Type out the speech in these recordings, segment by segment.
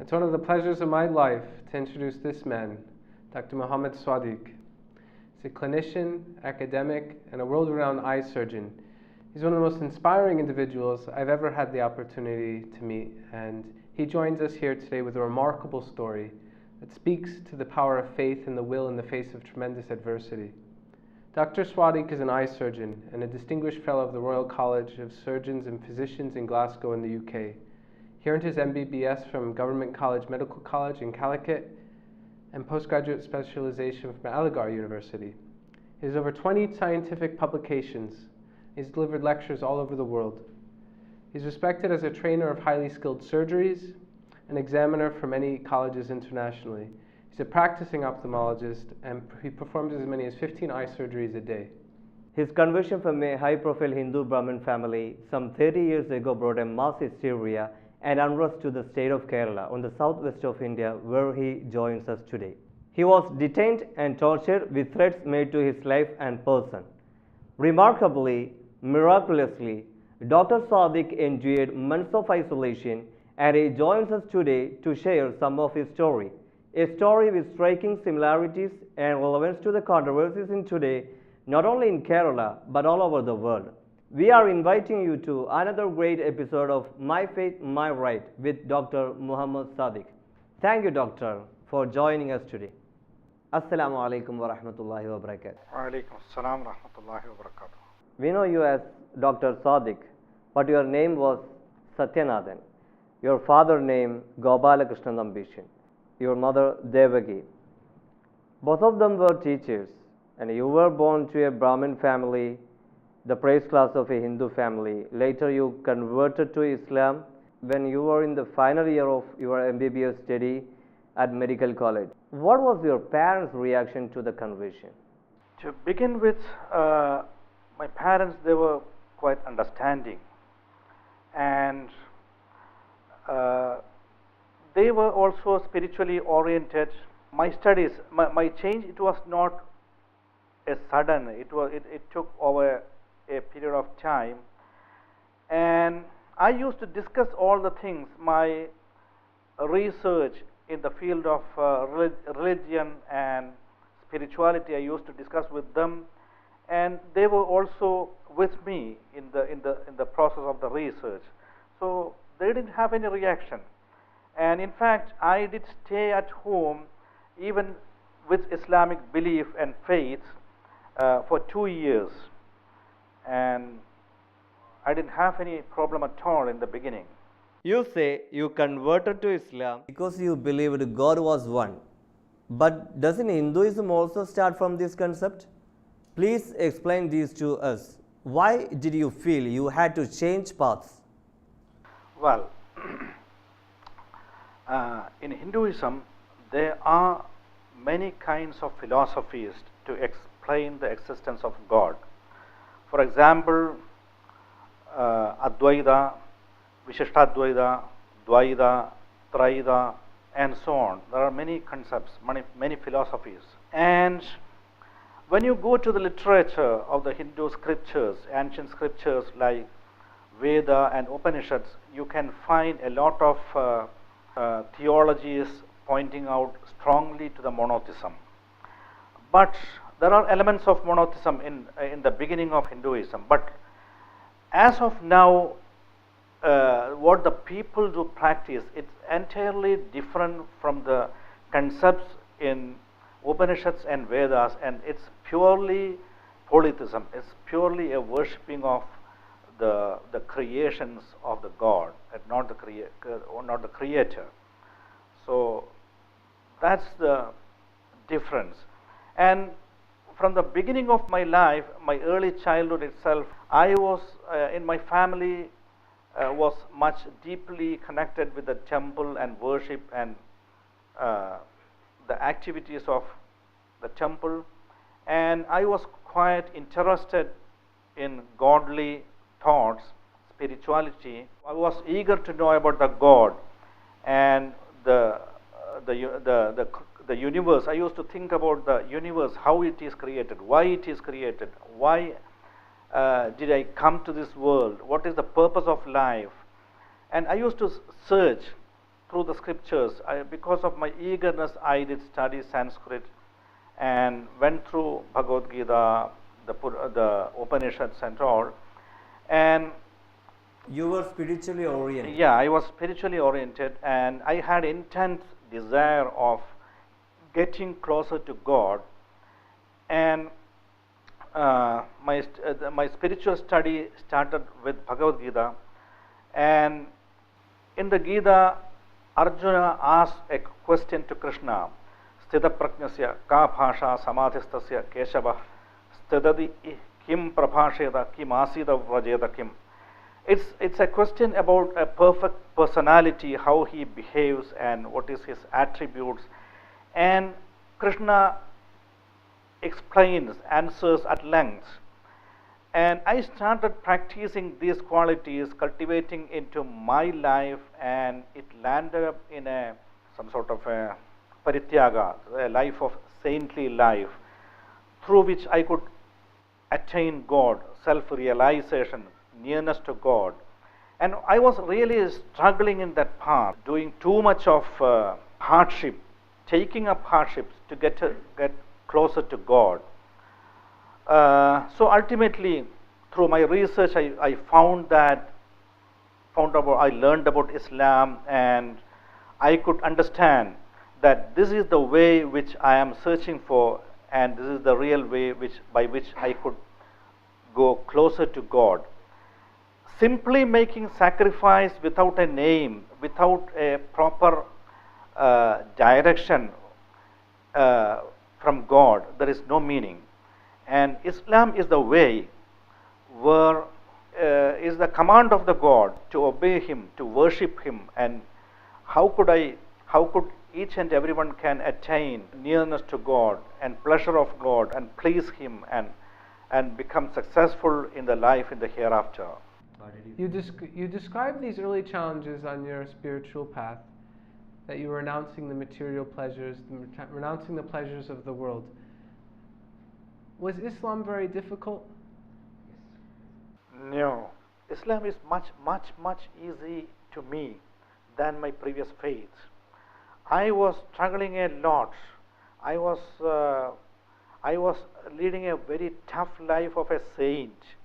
It's one of the pleasures of my life to introduce this man, Dr. Mohammed Swadique. He's a clinician, academic, and a world-renowned eye surgeon. He's one of the most inspiring individuals I've ever had the opportunity to meet, and he joins us here today with a remarkable story that speaks to the power of faith and the will in the face of tremendous adversity. Dr. Swadique is an eye surgeon and a distinguished fellow of the Royal College of Surgeons and Physicians in Glasgow in the UK. He earned his MBBS from Government College Medical College in Calicut and postgraduate specialization from Aligarh University. He has over 20 scientific publications. He's delivered lectures all over the world. He's respected as a trainer of highly skilled surgeries, an examiner for many colleges internationally. He's a practicing ophthalmologist and he performs as many as 15 eye surgeries a day. His conversion from a high-profile Hindu Brahmin family some 30 years ago brought a mass hysteria and unrest to the state of Kerala on the southwest of India, where he joins us today. He was detained and tortured with threats made to his life and person. Remarkably, miraculously, Dr. Swadique endured months of isolation, and he joins us today to share some of his story. A story with striking similarities and relevance to the controversies in today, not only in Kerala, but all over the world. We are inviting you to another great episode of My Faith, My Right with Dr. Mohammed Swadique. Thank you, Doctor, for joining us today. Assalamu alaikum wa rahmatullahi wa barakatuh. Wa alaikum assalam wa rahmatullahi wa barakatuh. We know you as Dr. Swadique, but your name was Satyanathan. Your father name Gopalakrishnan Nambishan. Your mother Devaki. Both of them were teachers, and you were born to a Brahmin family, the praise class of a Hindu family. Later you converted to Islam when you were in the final year of your MBBS study at medical college. What was your parents' reaction to the conversion? To begin with, my parents, they were quite understanding, and they were also spiritually oriented. My studies, my change, it was not a sudden. It took over a period of time, and I used to discuss all the things, my research in the field of religion and spirituality. I used to discuss with them, and they were also with me in the process of the research. So they didn't have any reaction, and in fact I did stay at home even with Islamic belief and faith for 2 years, and I didn't have any problem at all in the beginning. You say you converted to Islam because you believed God was one. But doesn't Hinduism also start from this concept? Please explain these to us. Why did you feel you had to change paths? Well, in Hinduism, there are many kinds of philosophies to explain the existence of God. For example, Advaita, Vishishtadvaita, Dvaita, Traita, and so on. There are many concepts, many philosophies. And when you go to the literature of the Hindu scriptures, ancient scriptures like Veda and Upanishads, you can find a lot of theologies pointing out strongly to the monotheism. But there are elements of monotheism in the beginning of Hinduism. But as of now, what the people do practice, it's entirely different from the concepts in Upanishads and Vedas, and it's purely polytheism. It's purely a worshipping of the creations of the God, and not the creator. So that's the difference. And from the beginning of my life, my early childhood itself, I was in my family was much deeply connected with the temple and worship and the activities of the temple, and I was quite interested in godly thoughts, spirituality. I was eager to know about the God and the universe. I used to think about the universe, how it is created, why it is created, why did I come to this world, what is the purpose of life. And I used to search through the scriptures. Because of my eagerness, I did study Sanskrit and went through Bhagavad Gita, the Upanishads and all. And you were spiritually oriented. yeah, I was spiritually oriented, and I had intense desire of getting closer to God. And my spiritual study started with Bhagavad Gita, and in the Gita, Arjuna asked a question to Krishna: Sthita prajnasya ka bhasha samadhistasya Keshava stidadi kim prabhasheta kim asida vrajeta kim. It's a question about a perfect personality, how he behaves and what is his attributes. And Krishna explains, answers at length. And I started practicing these qualities, cultivating into my life, and it landed up in some sort of a parityaga, a life of saintly life, through which I could attain God, self-realization, nearness to God. And I was really struggling in that path, doing too much of hardship, taking up hardships to get closer to God. So ultimately, through my research, I I learned about Islam, and I could understand that this is the way which I am searching for, and this is the real way by which I could go closer to God. Simply making sacrifice without a name, without a proper direction from God, there is no meaning. And Islam is the way where is the command of the God to obey Him, to worship Him. And how could each and everyone can attain nearness to God and pleasure of God and please Him and become successful in the life in the hereafter. You described these early challenges on your spiritual path, that you were renouncing the material pleasures, renouncing the pleasures of the world. Was Islam very difficult? No. Islam is much, much, much easy to me than my previous faiths. I was struggling a lot. I was leading a very tough life of a saint.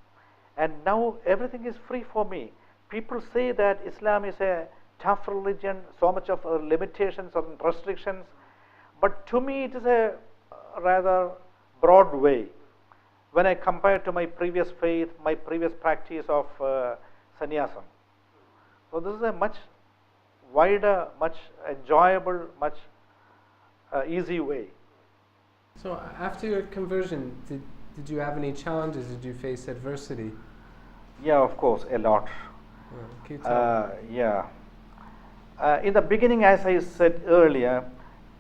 And now everything is free for me. People say that Islam is a tough religion, so much of limitations and restrictions. But to me it is a rather broad way. When I compare to my previous faith, my previous practice of sannyasam. So this is a much wider, much enjoyable, much easy way. So after your conversion, did you have any challenges? Did you face adversity? Yeah, of course, a lot. Can you tell? Yeah. In the beginning, as I said earlier,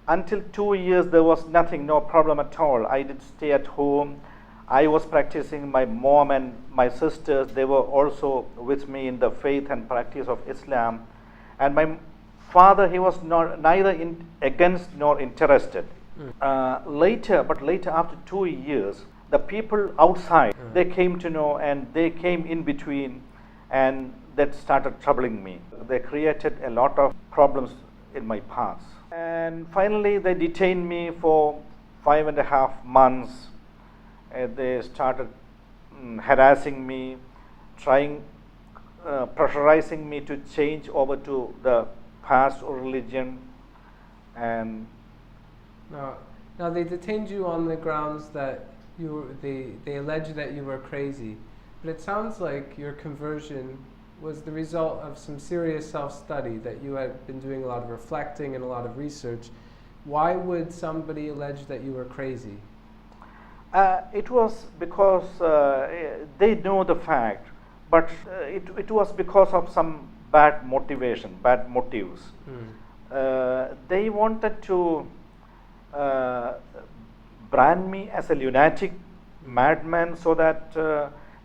until 2 years there was nothing, no problem at all. I did stay at home. I was practicing. My mom and my sisters, they were also with me in the faith and practice of Islam. And my father, he was neither against nor interested. Later after 2 years, the people outside, they came to know, and they came in between, and that started troubling me. They created a lot of problems in my path. And finally they detained me for 5.5 months. They started harassing me, pressurizing me to change over to the past religion. And now they detained you on the grounds that they alleged that you were crazy, but it sounds like your conversion was the result of some serious self-study, that you had been doing a lot of reflecting and a lot of research. Why would somebody allege that you were crazy? It was because they know the fact, but it was because of some bad motives. They wanted to brand me as a lunatic madman so that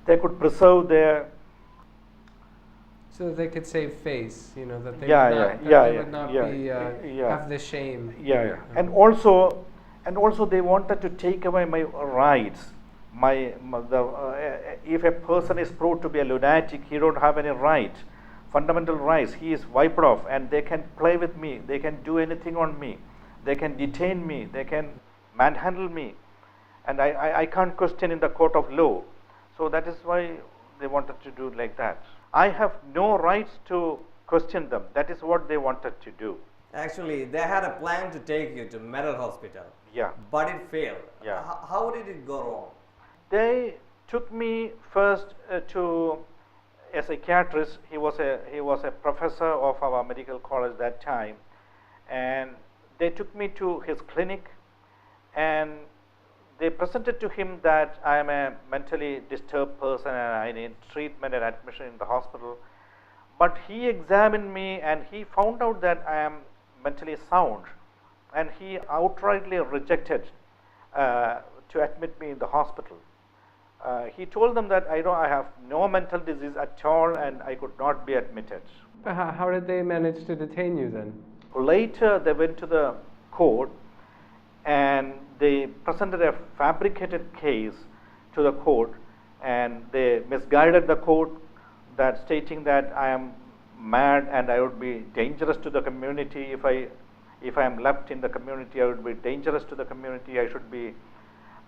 they could preserve their... So that they could save face, that they would not have the shame. And also they wanted to take away my rights. If a person is proved to be a lunatic, he don't have any right. fundamental rights, he is wiped off, and they can play with me, they can do anything on me, they can detain me, they can manhandle me, and I can't question in the court of law. So that is why they wanted to do like that. I have no rights to question them. That is what they wanted to do. Actually, they had a plan to take you to mental hospital. Yeah. But it failed. Yeah. How did it go wrong? They took me first to a psychiatrist. He was a professor of our medical college that time, and they took me to his clinic, and they presented to him that I am a mentally disturbed person and I need treatment and admission in the hospital. But he examined me and he found out that I am mentally sound, and he outrightly rejected to admit me in the hospital. He told them that I have no mental disease at all and I could not be admitted. But how did they manage to detain you then? Later they went to the court and they presented a fabricated case to the court, and they misguided the court, that stating that I am mad and I would be dangerous to the community. If I am left in the community, I would be dangerous to the community. I should be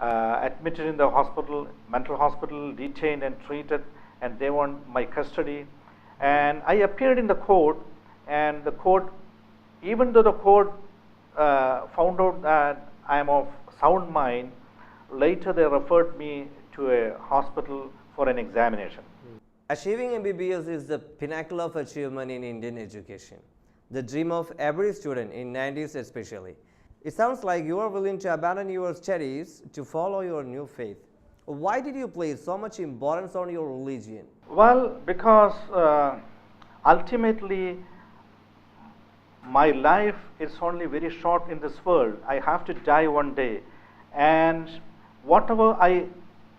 admitted in the hospital, mental hospital, detained and treated, and they want my custody. And I appeared in the court, and the court, even though the court found out that I am of sound mind, later they referred me to a hospital for an examination. Achieving MBBS is the pinnacle of achievement in Indian education, the dream of every student in 90s especially. It sounds like you are willing to abandon your studies to follow your new faith. Why did you place so much importance on your religion? Well, because ultimately my life is only very short in this world. I have to die one day, and whatever I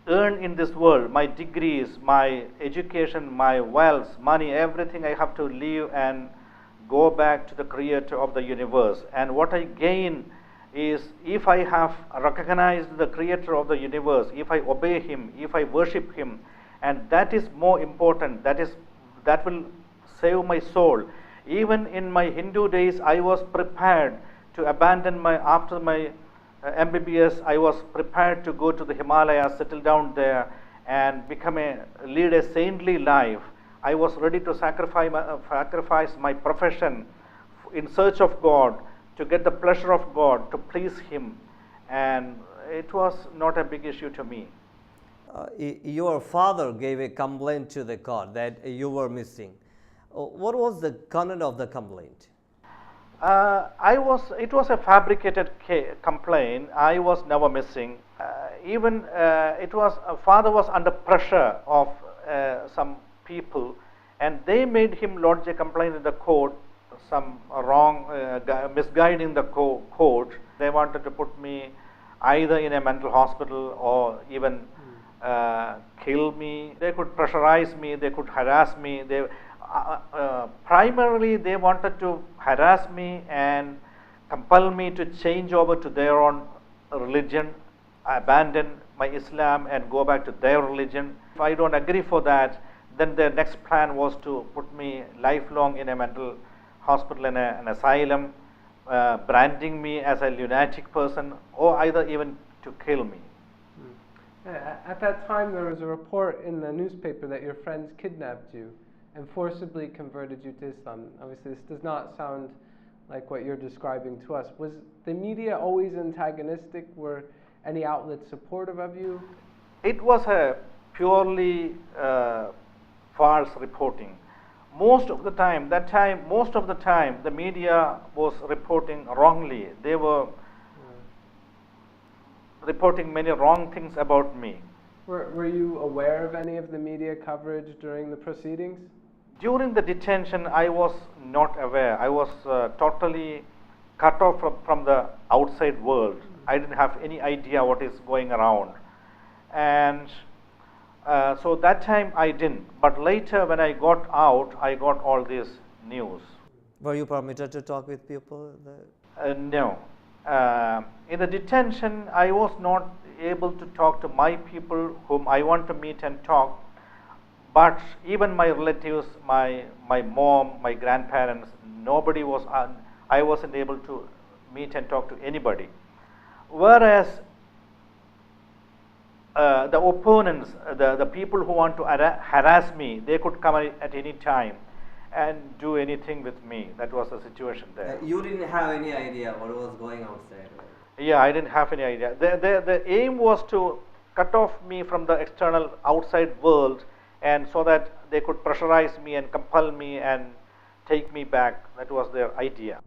earn in this world, my degrees, my education, my wealth, money, everything, I have to leave and go back to the creator of the universe. And what I gain is, if I have recognized the creator of the universe, if I obey him, if I worship him, and that is more important, that will save my soul. Even in my Hindu days, I was prepared to abandon after my MBBS, I was prepared to go to the Himalayas, settle down there, and lead a saintly life. I was ready to sacrifice my profession in search of God, to get the pleasure of God, to please Him, and it was not a big issue to me. Your father gave a complaint to the court that you were missing. What was the content of the complaint? It was a fabricated complaint. I was never missing. Father was under pressure of some people, and they made him lodge a complaint in the court, some wrong, misguiding the court. They wanted to put me either in a mental hospital or even kill me. They could pressurize me, they could harass me. Primarily they wanted to harass me and compel me to change over to their own religion, abandon my Islam and go back to their religion. If I don't agree for that, then their next plan was to put me lifelong in a mental hospital, in an asylum, branding me as a lunatic person, or either even to kill me. At that time, there was a report in the newspaper that your friends kidnapped you and forcibly converted you to Islam. Obviously, this does not sound like what you're describing to us. Was the media always antagonistic? Were any outlets supportive of you? It was a purely false reporting. Most of the time, the media was reporting wrongly. They were reporting many wrong things about me. Were you aware of any of the media coverage during the proceedings? During the detention, I was not aware. I was totally cut off from the outside world. I didn't have any idea what is going around. And so that time I didn't. But later when I got out, I got all this news. Were you permitted to talk with people? No. In the detention, I was not able to talk to my people whom I want to meet and talk. But even my relatives, my mom, my grandparents, nobody was, I wasn't able to meet and talk to anybody. Whereas the opponents, the people who want to harass me, they could come at any time and do anything with me. That was the situation there. You didn't have any idea what was going outside, right? Yeah, I didn't have any idea. The aim was to cut off me from the external outside world, and so that they could pressurize me and compel me and take me back. That was their idea.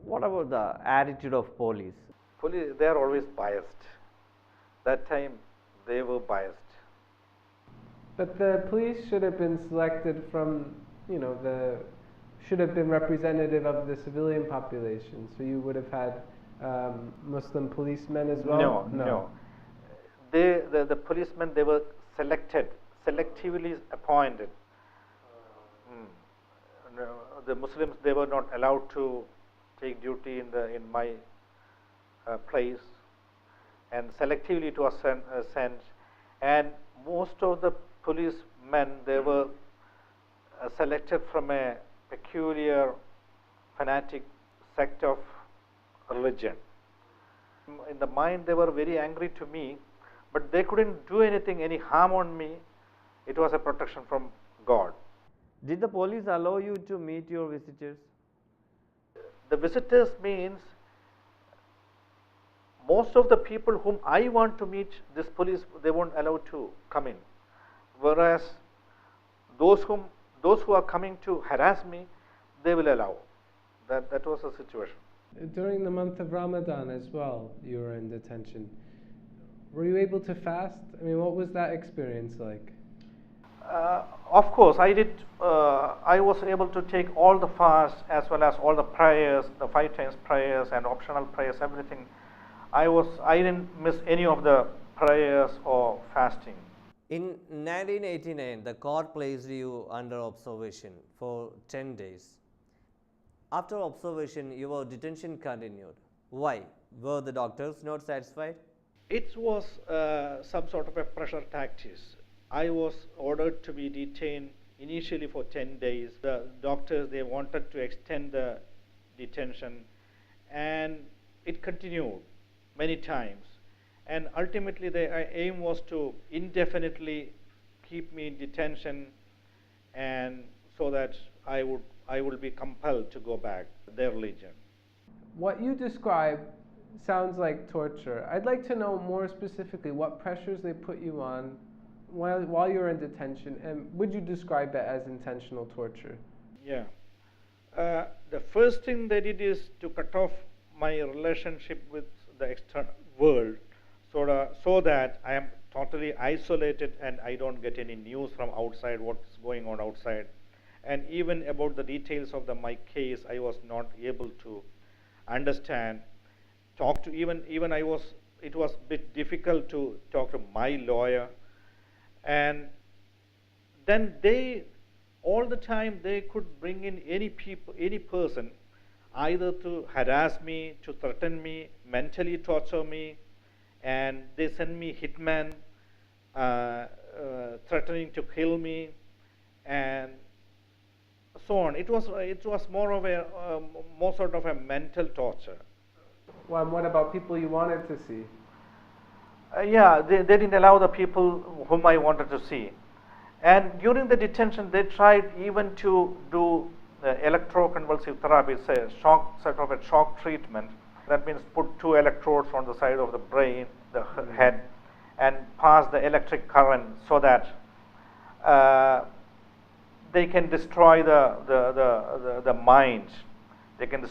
What about the attitude of police? Police, they are always biased. That time, they were biased. But the police should have been selected from, should have been representative of the civilian population. So you would have had Muslim policemen as well? No. The policemen, they were selectively appointed. No, the Muslims, they were not allowed to take duty in my place, and selectively it was sent. And most of the policemen, they were selected from a peculiar fanatic sect of religion. In the mind, they were very angry to me, but they couldn't do any harm on me. It was a protection from God. Did the police allow you to meet your visitors? The visitors means most of the people whom I want to meet, this police, they won't allow to come in. Whereas those who are coming to harass me, they will allow. That was the situation. During the month of Ramadan as well, you were in detention. Were you able to fast? I mean, what was that experience like? Of course, I did. I was able to take all the fasts as well as all the prayers, the 5 times prayers and optional prayers, everything. I didn't miss any of the prayers or fasting. In 1989, the court placed you under observation for 10 days. After observation, your detention continued. Why? Were the doctors not satisfied? It was some sort of a pressure tactics. I was ordered to be detained initially for 10 days. The doctors, they wanted to extend the detention, and it continued many times. And ultimately, the aim was to indefinitely keep me in detention, and so that I will be compelled to go back to their religion. What you describe sounds like torture. I'd like to know more specifically what pressures they put you on while you're in detention, and would you describe it as intentional torture? Yeah. The first thing they did is to cut off my relationship with the external world, so that I am totally isolated and I don't get any news from outside, what's going on outside. And even about the details of my case, I was not able to understand. It was a bit difficult to talk to my lawyer. And then all the time they could bring in any person, either to harass me, to threaten me, mentally torture me, and they send me hitmen threatening to kill me, and so on. It was more sort of a mental torture. Well, and what about people you wanted to see? Yeah, they didn't allow the people whom I wanted to see. And during the detention, they tried even to do electroconvulsive therapy, say a shock treatment. That means put 2 electrodes on the side of the brain, the head, and pass the electric current so that they can destroy the mind. They can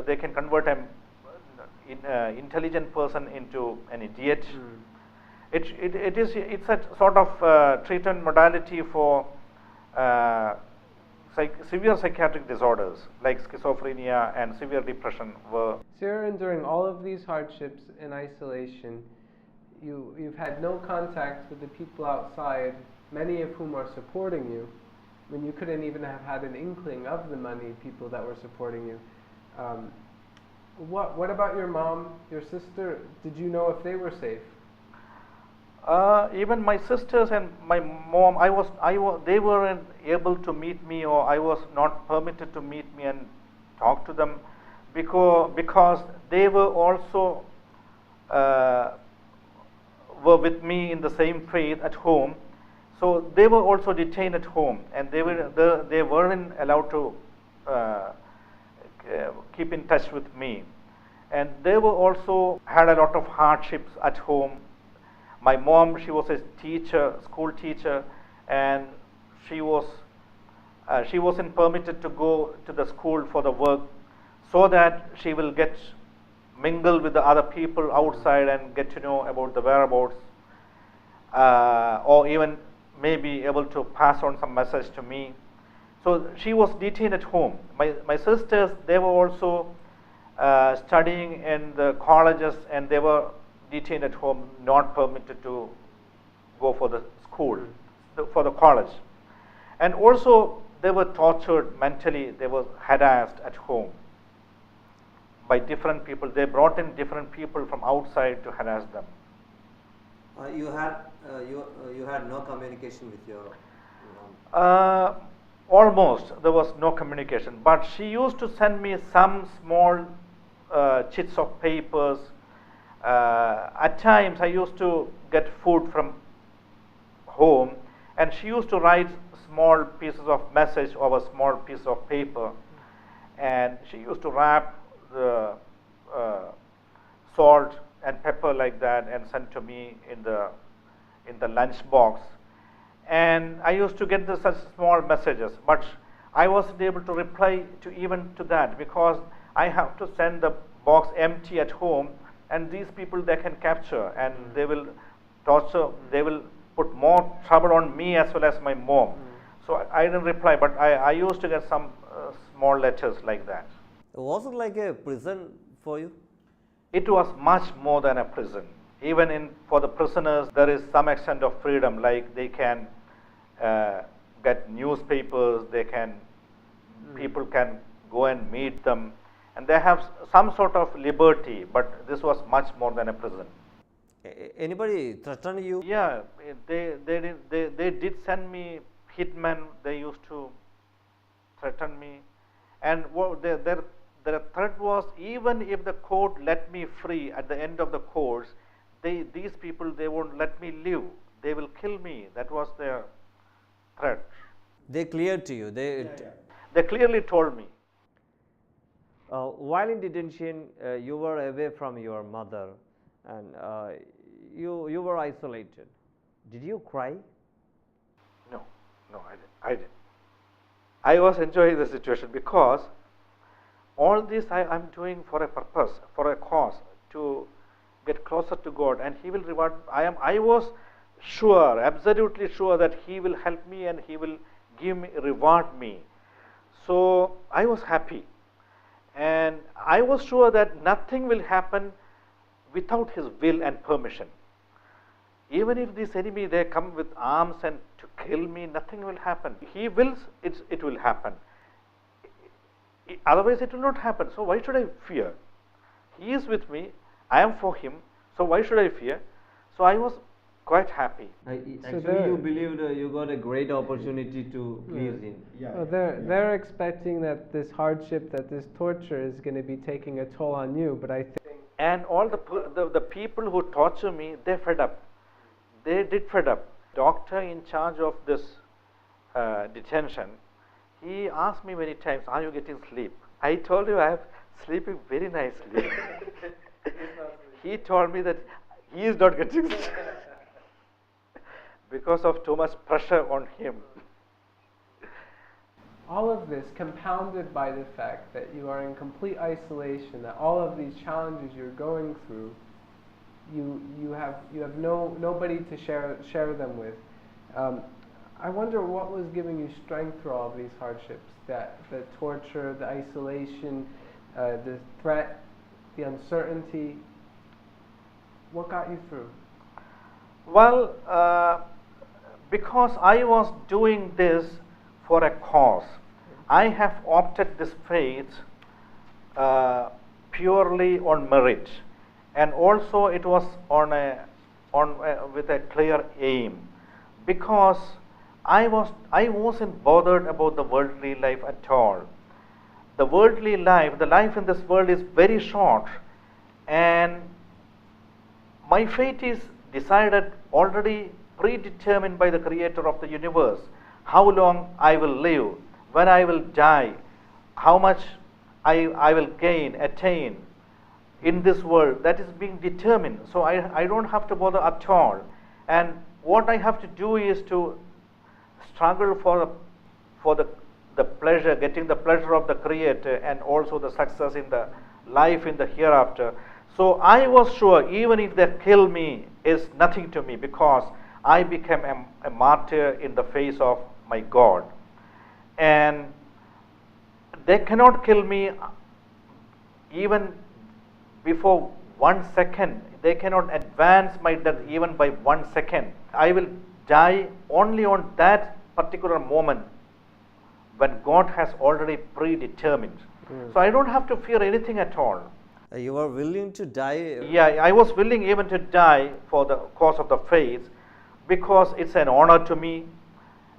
they can convert an intelligent person into an idiot. It's a sort of treatment modality for severe psychiatric disorders like schizophrenia and severe depression were. So you're enduring all of these hardships in isolation. You've had no contact with the people outside, many of whom are supporting you. When you couldn't even have had an inkling of the money people that were supporting you. What about your mom, your sister? Did you know if they were safe? Even my sisters and my mom, they weren't able to meet me, or I was not permitted to meet me and talk to them, because they were also were with me in the same faith at home. So they were also detained at home, and they weren't allowed to keep in touch with me, and they were also had a lot of hardships at home. My mom, she was a teacher, school teacher, and she wasn't permitted to go to the school for the work, so that she will mingle with the other people outside and get to know about the whereabouts, or even maybe able to pass on some message to me. So she was detained at home. My sisters, they were also studying in the colleges, and they were detained at home, not permitted to go for the school, for the college. And also they were tortured mentally, they were harassed at home by different people. They brought in different people from outside to harass them. You had no communication with your mom? Almost, there was no communication, but she used to send me some small chits of papers. At times I used to get food from home, and she used to write small pieces of message over small piece of paper, and she used to wrap the salt and pepper like that and send to me in the lunch box. And I used to get such small messages, but I wasn't able to reply even to that, because I have to send the box empty at home, and these people, they can capture, and they will torture, they will put more trouble on me as well as my mom. So I didn't reply, but I used to get some small letters like that. Was it like a prison for you? It was much more than a prison. Even for the prisoners, there is some extent of freedom, like they can get newspapers, people can go and meet them, and they have some sort of liberty, but this was much more than a prison. Anybody threatened you? Yeah, they did send me hitmen. They used to threaten me, and their threat was, even if the court let me free at the end of the course, these people, they won't let me live. They will kill me. That was their threat. They cleared to you. They clearly told me. While in detention, you were away from your mother, and you were isolated. Did you cry? No, I didn't. I was enjoying the situation, because all this I'm doing for a purpose, for a cause, to get closer to God, and He will reward. I was sure, absolutely sure, that He will help me and He will reward me. So I was happy, and I was sure that nothing will happen without His will and permission. Even if this enemy, they come with arms and to kill me, nothing will happen. He wills, it will happen. Otherwise it will not happen. So why should I fear? He is with me, I am for Him, so why should I fear? So I was quite happy. Actually, you believed you got a great opportunity to please Him. Well, they're expecting that this hardship, that this torture is going to be taking a toll on you, but I think... And all the people who torture me, they fed up. They did fed up. Doctor in charge of this detention, he asked me many times, are you getting sleep? I told you I am sleeping very nicely. He told me that he is not getting sleep because of too much pressure on him. All of this compounded by the fact that you are in complete isolation, that all of these challenges you're going through, you have nobody to share them with. I wonder what was giving you strength through all of these hardships, the torture, the isolation, the threat, the uncertainty. What got you through? Well, because I was doing this for a cause. I have opted this faith purely on merit, and also it was on a with a clear aim, because I wasn't bothered about the worldly life at all. The worldly life, the life in this world is very short, and my fate is decided, already predetermined by the creator of the universe. How long I will live, when I will die, how much I will attain in this world, that is being determined. So I don't have to bother at all. And what I have to do is to struggle for the pleasure, getting the pleasure of the creator, and also the success in the life in the hereafter. So I was sure, even if they kill me, is nothing to me, because I became a martyr in the face of my God. And they cannot kill me even before 1 second. They cannot advance my death even by 1 second. I will die only on that particular moment when God has already predetermined. So I don't have to fear anything at all. You were willing to die? Yeah, I was willing even to die for the cause of the faith, because it's an honor to me,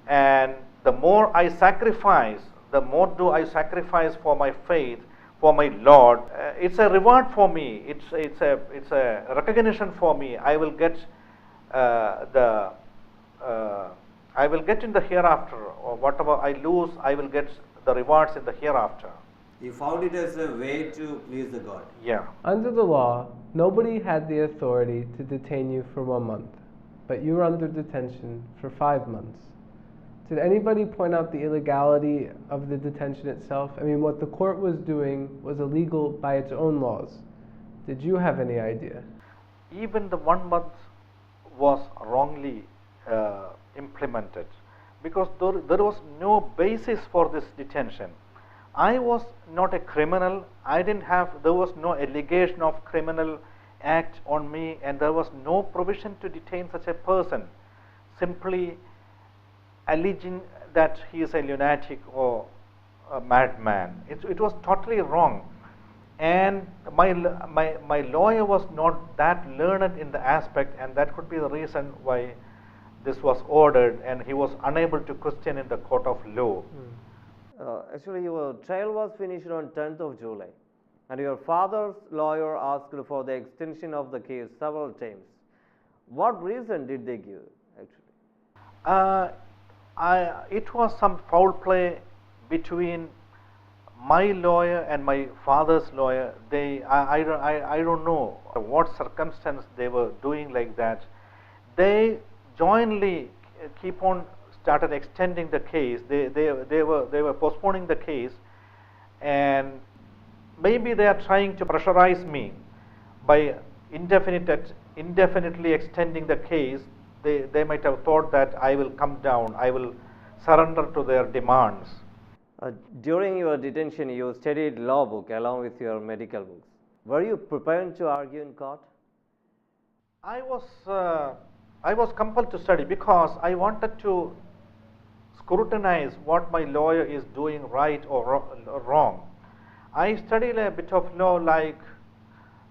and the more I sacrifice, the more do I sacrifice for my faith, for my Lord. It's a reward for me. It's a recognition for me. I will get I will get in the hereafter, or whatever I lose, I will get the rewards in the hereafter. You found it as a way to please the God. Yeah. Under the law, nobody had the authority to detain you for 1 month, but you were under detention for 5 months. Did anybody point out the illegality of the detention itself? I mean, what the court was doing was illegal by its own laws. Did you have any idea? Even the 1 month was wrongly implemented, because there was no basis for this detention. I was not a criminal. There was no allegation of criminal act on me, and there was no provision to detain such a person, simply alleging that he is a lunatic or a madman. It was totally wrong. And my lawyer was not that learned in the aspect, and that could be the reason why this was ordered, and he was unable to question in the court of law. Actually, your trial was finished on 10th of July, and your father's lawyer asked for the extension of the case several times. What reason did they give, actually? It was some foul play between my lawyer and my father's lawyer. I don't know what circumstance they were doing like that. They jointly started extending the case. They were postponing the case, and maybe they are trying to pressurize me by indefinitely extending the case. They might have thought that I will come down, I will surrender to their demands. During your detention, you studied law book along with your medical books. Were you prepared to argue in court? I was compelled to study, because I wanted to scrutinize what my lawyer is doing right or wrong. I studied a bit of law, like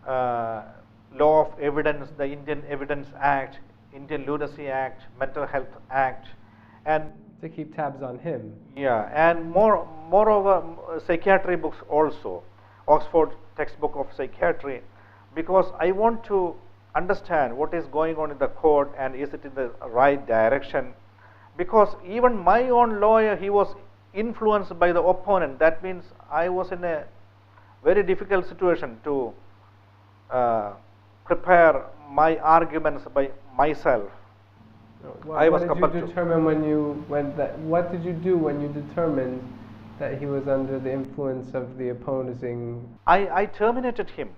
law of evidence, the Indian Evidence Act, Indian Lunacy Act, Mental Health Act, and To keep tabs on him. yeah, and moreover, psychiatry books also, Oxford textbook of psychiatry, because I want to understand what is going on in the court, and is it in the right direction. Because even my own lawyer, he was influenced by the opponent. That means I was in a very difficult situation to prepare my arguments by myself. What did you determine what did you do when you determined that he was under the influence of the opposing? I terminated him.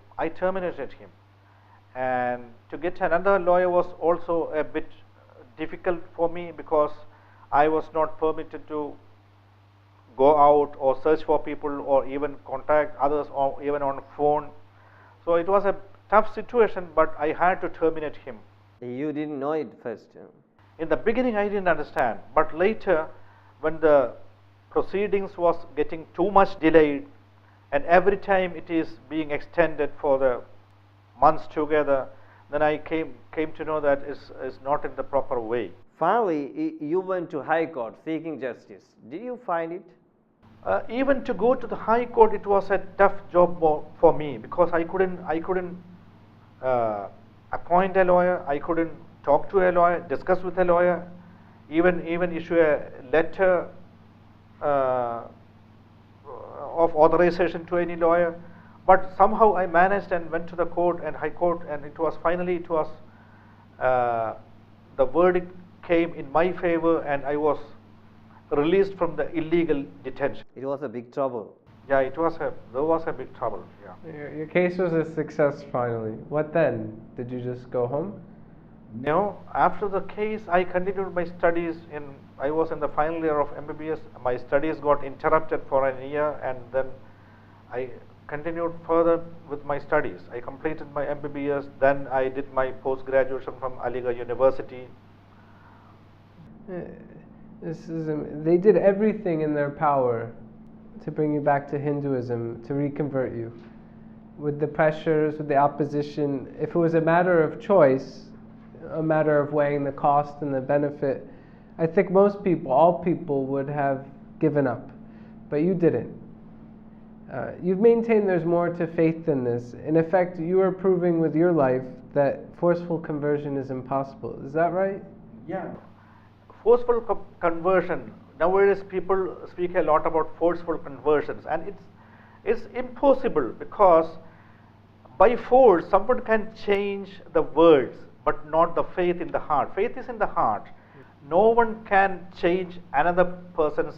And to get another lawyer was also a bit difficult for me, because I was not permitted to go out or search for people or even contact others, or even on phone. So it was a tough situation, but I had to terminate him. You didn't know it first. In the beginning, I didn't understand, but later, when the proceedings was getting too much delayed, and every time it is being extended for the months together, then I came to know that is not in the proper way. Finally, you went to High Court seeking justice. Did you find it? Even to go to the High Court, it was a tough job for me, because I couldn't appoint a lawyer, I couldn't talk to a lawyer, discuss with a lawyer, even issue a letter of authorization to any lawyer. But somehow I managed and went to the court and High Court, and it was the verdict came in my favor, and I was released from the illegal detention. It was a big trouble. Yeah, there was a big trouble. Yeah. Your case was a success finally. What then? Did you just go home? No, after the case, I continued my studies. I was in the final year of MBBS. My studies got interrupted for a year, and then I continued further with my studies. I completed my MBBS. Then I did my post-graduation from Aligarh University. They did everything in their power to bring you back to Hinduism, to reconvert you. With the pressures, with the opposition, if it was a matter of choice, a matter of weighing the cost and the benefit, I think most people, all people, would have given up. But you didn't. You've maintained there's more to faith than this. In effect, you are proving with your life that forceful conversion is impossible. Is that right? Yeah. Forceful conversion. Nowadays, people speak a lot about forceful conversions, and it's impossible, because by force someone can change the words, but not the faith in the heart. Faith is in the heart. No one can change another person's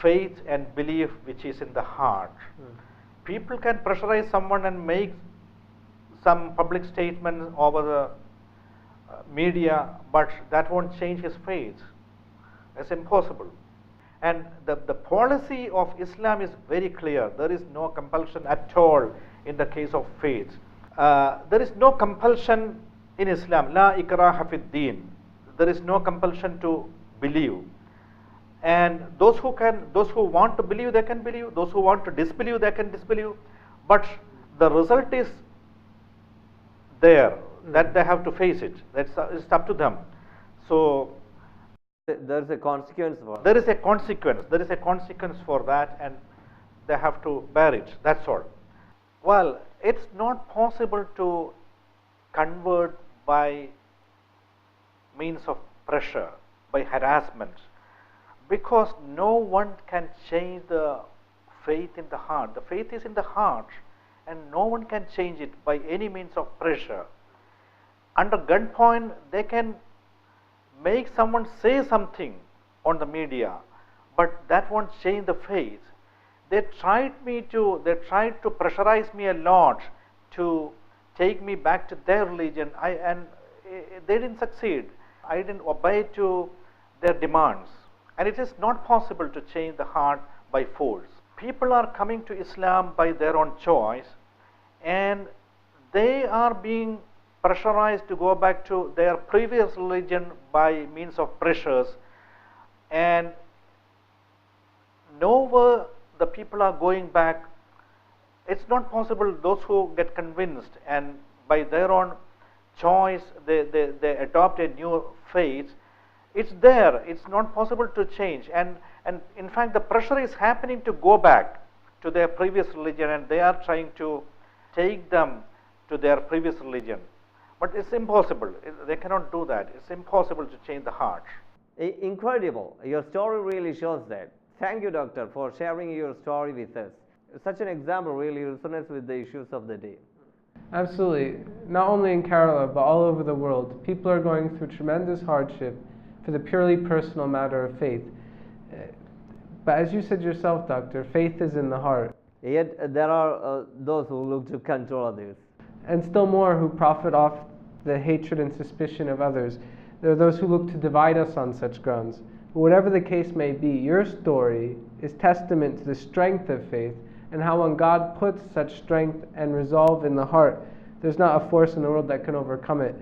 faith and belief, which is in the heart. People can pressurize someone and make some public statements over the media, but that won't change his faith. It's impossible. And the policy of Islam is very clear. There is no compulsion at all in the case of faith. There is no compulsion in Islam. La ikraha fid deen. There is no compulsion to believe. And those who want to believe, they can believe. Those who want to disbelieve, they can disbelieve. But the result is there, that they have to face it. It's up to them. So there is a consequence for there is a consequence. There is a consequence for that, and they have to bear it. That's all. Well, it's not possible to convert by means of pressure, by harassment, because no one can change the faith in the heart. The faith is in the heart, and no one can change it by any means of pressure. Under gunpoint, they can make someone say something on the media, but that won't change the faith. They tried to pressurize me a lot to take me back to their religion, and they didn't succeed. I didn't obey to their demands, and it is not possible to change the heart by force. People are coming to Islam by their own choice, and they are being pressurized to go back to their previous religion by means of pressures, and nowhere the people are going back. It's not possible. Those who get convinced and by their own choice they adopt a new faith, it's there. It's not possible to change, and in fact the pressure is happening to go back to their previous religion, and they are trying to take them to their previous religion. But it's impossible. They cannot do that. It's impossible to change the heart. Incredible. Your story really shows that. Thank you, Doctor, for sharing your story with us. Such an example really resonates with the issues of the day. Absolutely. Not only in Kerala, but all over the world, people are going through tremendous hardship for the purely personal matter of faith. But as you said yourself, Doctor, faith is in the heart. Yet there are those who look to control others. And still more who profit off the hatred and suspicion of others. There are those who look to divide us on such grounds. But whatever the case may be, your story is testament to the strength of faith, and how when God puts such strength and resolve in the heart, there's not a force in the world that can overcome it.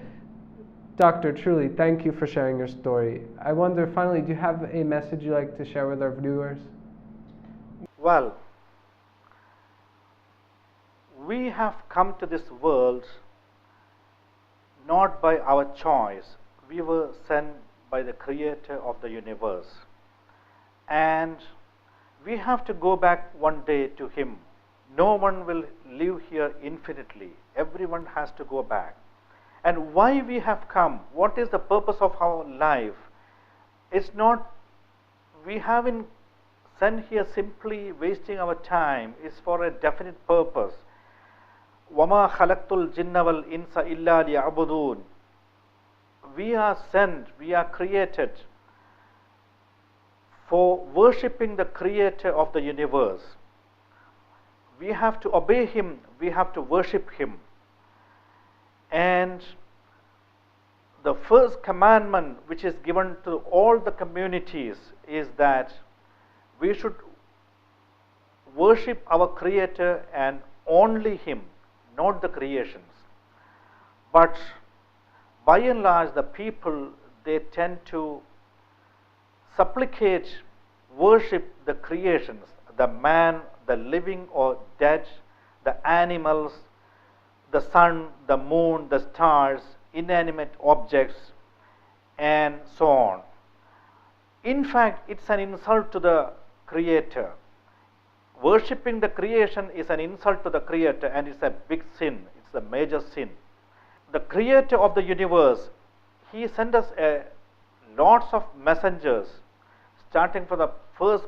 Doctor, truly, thank you for sharing your story. I wonder, finally, do you have a message you'd like to share with our viewers? Well, we have come to this world not by our choice. We were sent by the Creator of the universe. And we have to go back one day to Him. No one will live here infinitely. Everyone has to go back. And why we have come, what is the purpose of our life? It's not, we haven't sent here simply wasting our time. It's for a definite purpose. وَمَا خَلَقْتُ الْجِنَّ وَالْإِنسَ إِلَّا لِيَعْبُدُونَ. We are sent, we are created for worshipping the Creator of the universe. We have to obey Him, we have to worship Him. And the first commandment which is given to all the communities is that we should worship our Creator and only Him, not the creations. But by and large, the people, they tend to supplicate, worship the creations, the man, the living or dead, the animals, the sun, the moon, the stars, inanimate objects, and so on. In fact, it's an insult to the Creator. Worshipping the creation is an insult to the Creator, and it's a big sin. It's a major sin. The Creator of the universe, He sent us lots of messengers, starting from the first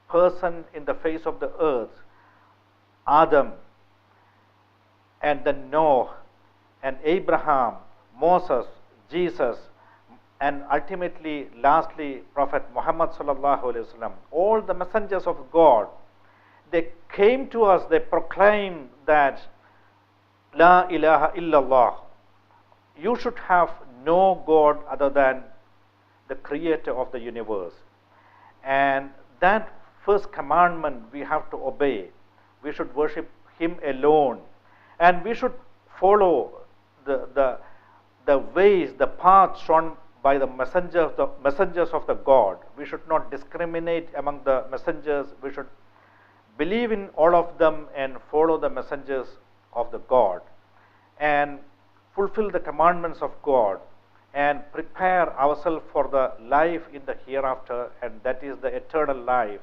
person in the face of the earth, Adam, and then Noah, and Abraham, Moses, Jesus, and ultimately, lastly, Prophet Muhammad sallallahu alaihi wasallam. All the messengers of God, they came to us, they proclaimed that La ilaha illallah. You should have no God other than the Creator of the universe. And that first commandment we have to obey. We should worship Him alone. And we should follow the ways, the path shown by the messengers of the God. We should not discriminate among the messengers. We should believe in all of them and follow the messengers of the God, and fulfill the commandments of God, and prepare ourselves for the life in the hereafter, and that is the eternal life.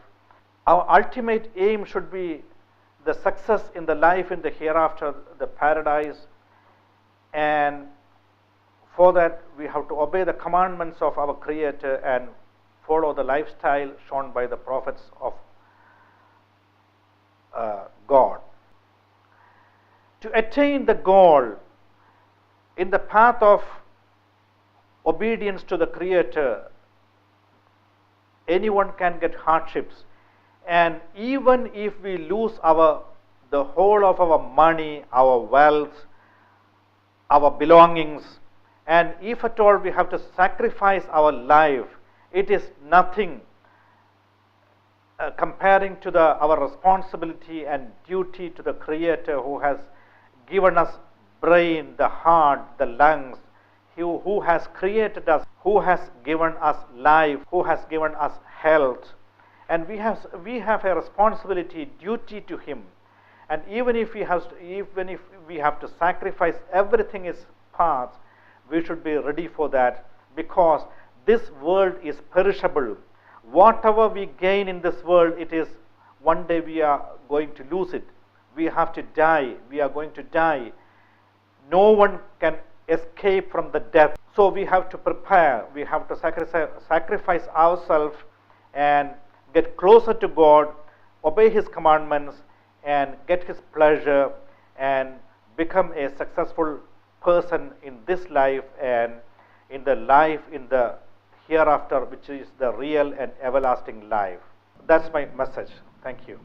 Our ultimate aim should be the success in the life in the hereafter, the paradise, and for that we have to obey the commandments of our Creator and follow the lifestyle shown by the prophets of God. To attain the goal in the path of obedience to the Creator, anyone can get hardships, and even if we lose the whole of our money, our wealth, our belongings, and if at all we have to sacrifice our life, it is nothing comparing to our responsibility and duty to the Creator, who has given us brain, the heart, the lungs, who has created us, who has given us life, who has given us health. And we have a responsibility, duty to Him. And even if we have to sacrifice everything in His path, we should be ready for that, because this world is perishable. Whatever we gain in this world, it is one day we are going to lose it. We have to die. We are going to die. No one can escape from the death. So we have to prepare. We have to sacrifice ourselves and get closer to God, obey His commandments, and get His pleasure, and become a successful person in this life and in the life in the hereafter, which is the real and everlasting life. That's my message. Thank you.